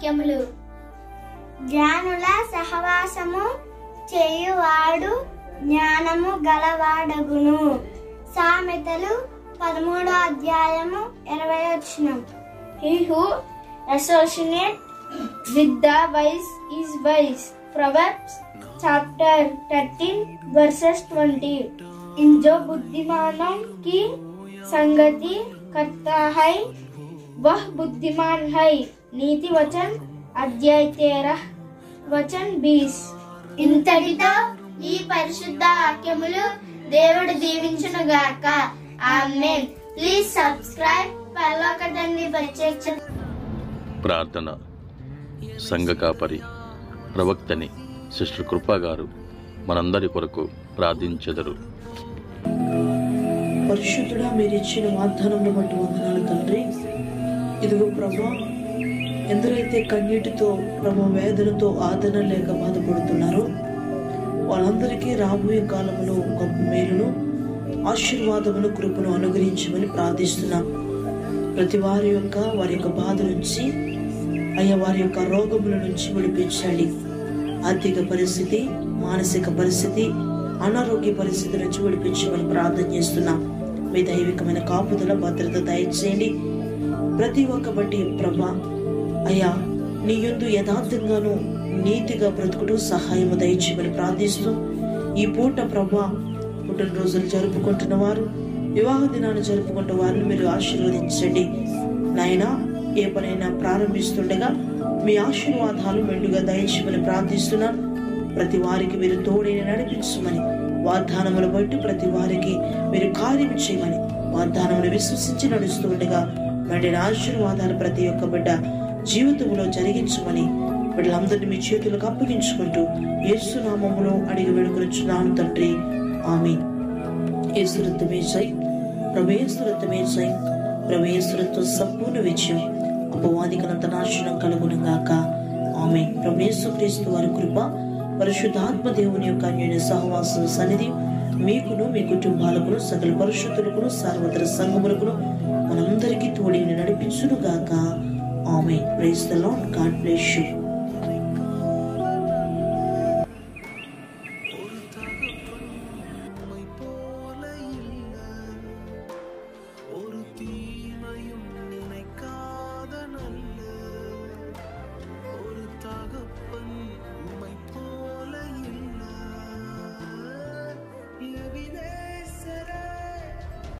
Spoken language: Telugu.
వాక్యములు. జ్ఞానుల సహవాసము చేయువాడు జ్ఞానము గలవాడగును. సామెతలు 13:20. He who associates with the wise is wise. Proverbs chapter 13:20. इन जो बुद्धिमानों की संगति करता है वह बुद्धिमान है. नीति वचन अध्याय 13 वचन 20. ఇంతటితో ఈ పరిశుద్ధ వాక్యములు దేవుడు దీవించునుగాక. ఆమేన్. ప్లీజ్ సబ్స్క్రైబ్ పరలోక తండ్రి ప్రత్యక్ష ప్రార్థన. సంఘ కాపరి ప్రవక్తని సిస్టర్ కృపా గారు మనందరి కొరకు ప్రార్థించెదరు. పరిశుద్ధుడా, మీరు ఇచ్చిన వాగ్దానంను బట్టి వందనాలు తండ్రి. ఇదిగో ప్రభా, ఎందరైతే కన్నీటితో ప్రభా వేదనతో ఆదరణ లేక బాధపడుతున్నారో వాళ్ళందరికీ రాబోయే కాలంలో గొప్ప మేలును ఆశీర్వాదమును కృపను అనుగ్రహించమని ప్రార్థిస్తున్నాం. ప్రతి వారి యొక్క బాధ నుంచి అయ్యా వారి యొక్క రోగముల నుంచి విడిపించండి. ఆర్థిక పరిస్థితి, మానసిక పరిస్థితి, అనారోగ్య పరిస్థితి నుంచి విడిపించమని ప్రార్థన చేస్తున్నాం. మీ దైవికమైన కాపుదల భద్రత దయచేయండి. ప్రతి ఒక్క బట్టి ప్రభా అయ్యా నీ యందు యథార్థంగాను నీతిగా బ్రతుకుటూ సహాయము దయచేయమని ప్రార్థిస్తూ ఈ పూట ప్రభా పుట్టినరోజులు జరుపుకుంటున్న వారు, వివాహ దినాన్ని జరుపుకుంటున్న వారిని మీరు ఆశీర్వదించండి. నాయనా, ఏ పనైనా ప్రారంభిస్తుండగా మీ ఆశీర్వాదాలు మెండుగా దయచేయమని ప్రార్థిస్తున్నాను. ప్రతి వారికి మీరు తోడైన నడిపించమని, వాగ్దానములు బట్టి ప్రతి వారికి మీరు కార్యం చేయమని, వాగ్దానములు విశ్వసించి నడుస్తూ ఉండగా మెండిన ఆశీర్వాదాలు ప్రతి ఒక్క బిడ్డ జీవితంలో జరిగించమని బిడ్డలందరినీ మీ చేతులకు అప్పగించుకుంటూ యేసు నామములో అడిగి వేడుకొనుచున్నాను తండ్రి. ఆమేన్. యేసు రక్తమే జై, ప్రభు యేసు రక్తమే జై, ప్రభు యేసు రక్తం సంపూర్ణ విజయం, అపవాదికనంత నాశనం కలుగునుగాక. ఆమేన్. ప్రభు యేసుక్రీస్తు వారి కృప, పరిశుద్ధాత్మ దేవుని యొక్క అన్యోన్య సహవాసం సన్నిధి మీకును మీ కుటుంబాలకును సకల పరిశుద్ధులకును సర్వత్ర సంఘములకును మనందరికీ తోడిని నడిపించునుగాక. Amen. Praise the Lord. God bless you.